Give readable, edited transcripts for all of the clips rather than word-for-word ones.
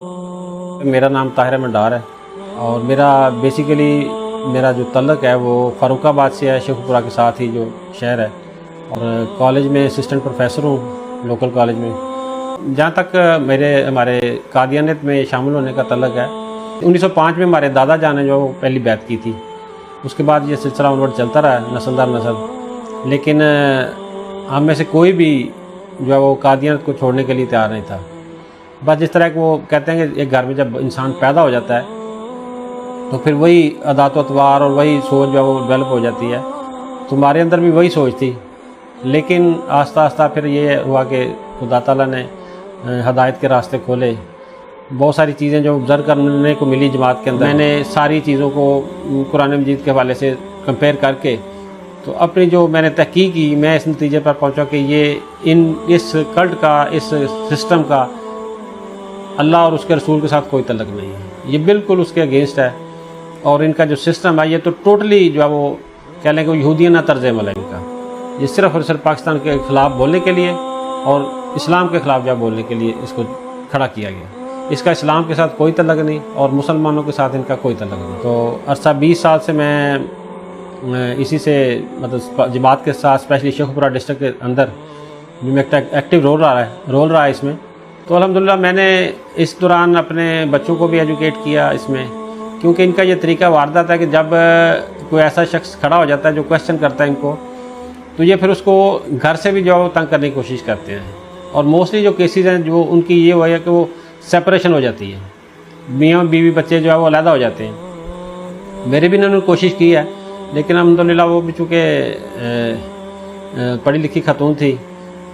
میرا نام طاہر احمد ڈار ہے اور بیسیکلی میرا جو تعلق ہے وہ فاروق آباد سے ہے، شیخو پورہ کے ساتھ ہی جو شہر ہے، اور کالج میں اسسٹنٹ پروفیسر ہوں لوکل کالج میں۔ جہاں تک ہمارے قادیانیت میں شامل ہونے کا تعلق ہے، 1905 میں ہمارے دادا جان نے جو پہلی بیعت کی تھی، اس کے بعد یہ سلسلہ انورڈ چلتا رہا ہے نسل در نسل، لیکن ہم میں سے کوئی بھی جو ہے وہ قادیانیت کو چھوڑنے کے لیے تیار نہیں تھا۔ بس جس طرح کہ وہ کہتے ہیں کہ ایک گھر میں جب انسان پیدا ہو جاتا ہے تو پھر وہی عادات و اطوار اور وہی سوچ جو ہے وہ ڈیولپ ہو جاتی ہے، تو ہمارے اندر بھی وہی سوچ تھی، لیکن آہستہ آہستہ پھر یہ ہوا کہ خدا تعالیٰ نے ہدایت کے راستے کھولے۔ بہت ساری چیزیں جو آبزرو کرنے کو ملی جماعت کے اندر، میں نے ساری چیزوں کو قرآن مجید کے حوالے سے کمپیئر کر کے تو اپنی جو میں نے تحقیق کی، میں اس نتیجے پر پہنچا کہ یہ اس کلٹ کا، اس سسٹم کا اللہ اور اس کے رسول کے ساتھ کوئی تعلق نہیں ہے، یہ بالکل اس کے اگینسٹ ہے، اور ان کا جو سسٹم ہے یہ تو ٹوٹلی جو ہے وہ کہہ لیں کہ وہ یہودیانہ طرز عمل ہے ان کا، یہ صرف اور صرف پاکستان کے خلاف بولنے کے لیے اور اسلام کے خلاف جو بولنے کے لیے اس کو کھڑا کیا گیا۔ اس کا اسلام کے ساتھ کوئی تعلق نہیں اور مسلمانوں کے ساتھ ان کا کوئی تعلق نہیں۔ تو عرصہ 20 سال سے میں اسی سے مطلب جماعت کے ساتھ، اسپیشلی شیخو پورہ ڈسٹرکٹ کے اندر جو میں ایکٹیو رول رہا ہے اس میں۔ تو الحمدللہ میں نے اس دوران اپنے بچوں کو بھی ایجوکیٹ کیا اس میں، کیونکہ ان کا یہ طریقہ واردات ہے کہ جب کوئی ایسا شخص کھڑا ہو جاتا ہے جو کویسچن کرتا ہے ان کو، تو یہ پھر اس کو گھر سے بھی جو ہے وہ تنگ کرنے کی کوشش کرتے ہیں، اور موسٹلی جو کیسز ہیں جو ان کی یہ ہوا ہے کہ وہ سپریشن ہو جاتی ہے، میاں بیوی بچے جو ہے وہ علیحدہ ہو جاتے ہیں۔ میرے بھی انہوں نے کوشش کی ہے، لیکن الحمدللہ وہ بھی چونکہ پڑھی لکھی خاتون تھی،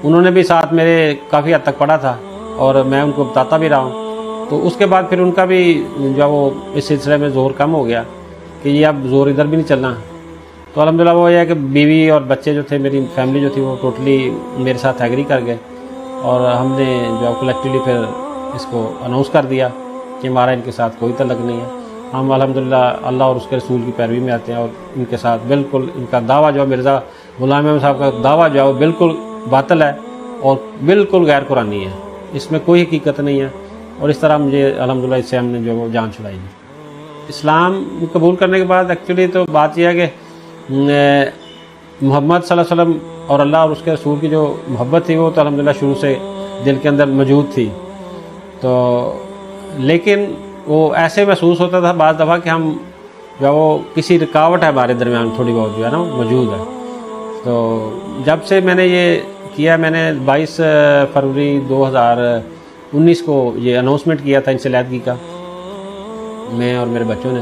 انہوں نے بھی ساتھ میرے کافی حد تک پڑھا تھا اور میں ان کو بتاتا بھی رہا ہوں، تو اس کے بعد پھر ان کا بھی جو وہ اس سلسلے میں زور کم ہو گیا کہ یہ اب زور ادھر بھی نہیں چلنا۔ تو الحمدللہ وہ یہ ہے کہ بیوی اور بچے جو تھے، میری فیملی جو تھی، وہ ٹوٹلی میرے ساتھ ایگری کر گئے، اور ہم نے جو کلیکٹیولی پھر اس کو اناؤنس کر دیا کہ ہمارا ان کے ساتھ کوئی تعلق نہیں ہے۔ ہم الحمدللہ اللہ اور اس کے رسول کی پیروی میں آتے ہیں، اور ان کے ساتھ بالکل ان کا دعویٰ جو ہے مرزا غلام احمد صاحب کا دعویٰ جو ہے وہ بالکل باطل ہے اور بالکل غیر قرآنی ہے، اس میں کوئی حقیقت نہیں ہے، اور اس طرح مجھے الحمدللہ اس سے ہم نے جو وہ جان چھڑائی۔ اسلام قبول کرنے کے بعد ایکچولی تو بات یہ ہے کہ محمد صلی اللہ علیہ وسلم اور اللہ اور اس کے رسول کی جو محبت تھی وہ تو الحمدللہ شروع سے دل کے اندر موجود تھی، تو لیکن وہ ایسے محسوس ہوتا تھا بعض دفعہ کہ ہم جو وہ کسی رکاوٹ ہے ہمارے درمیان تھوڑی بہت جو ہے نا موجود ہے۔ تو جب سے میں نے یہ کیا، میں نے 22 فروری 2019 کو یہ اناؤنسمنٹ کیا تھا ان سے علیحدگی کا، میں اور میرے بچوں نے،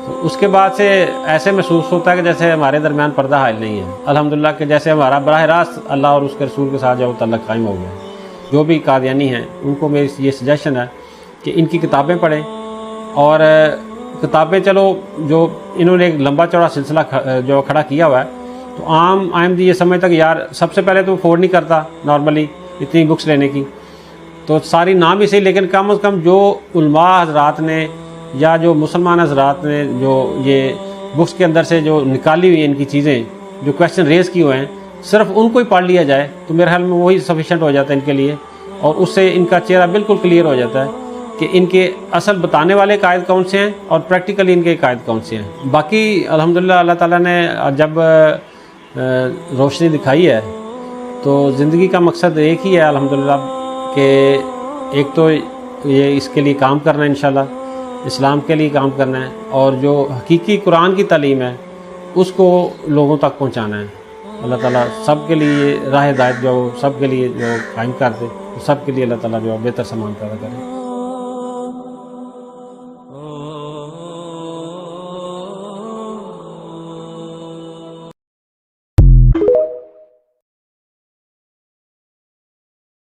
تو اس کے بعد سے ایسے محسوس ہوتا ہے کہ جیسے ہمارے درمیان پردہ حائل نہیں ہے، الحمدللہ کہ جیسے ہمارا براہ راست اللہ اور اس کے رسول کے ساتھ جو تعلق قائم ہو گیا۔ جو بھی قادیانی ہیں ان کو میری یہ سجیشن ہے کہ ان کی کتابیں پڑھیں، اور کتابیں چلو جو انہوں نے ایک لمبا چوڑا سلسلہ جو کھڑا کیا ہوا ہے، تو عام آمدی یہ سمجھتا کہ یار سب سے پہلے تو افورڈ نہیں کرتا نارملی اتنی بکس لینے کی، تو ساری نام ہی صحیح، لیکن کم از کم جو علماء حضرات نے یا جو مسلمان حضرات نے جو یہ بکس کے اندر سے جو نکالی ہوئی ان کی چیزیں، جو کویسچن ریز کیے ہوئے ہیں، صرف ان کو ہی پڑھ لیا جائے تو میرے خیال میں وہی سفیشینٹ ہو جاتا ہے ان کے لیے، اور اس سے ان کا چہرہ بالکل کلیئر ہو جاتا ہے کہ ان کے اصل بتانے والے قائد کون سے ہیں اور پریکٹیکلی ان کے قائد کون سے ہیں۔ باقی الحمدللہ اللہ تعالیٰ نے جب روشنی دکھائی ہے تو زندگی کا مقصد ایک ہی ہے الحمدللہ، کہ ایک تو یہ اس کے لیے کام کرنا ہے، انشاءاللہ اسلام کے لیے کام کرنا ہے، اور جو حقیقی قرآن کی تعلیم ہے اس کو لوگوں تک پہنچانا ہے۔ اللہ تعالیٰ سب کے لیے راہ ہدایت جو سب کے لیے جو قائم کر دے، سب کے لیے اللہ تعالیٰ جو بہتر سامان پیدا کرے۔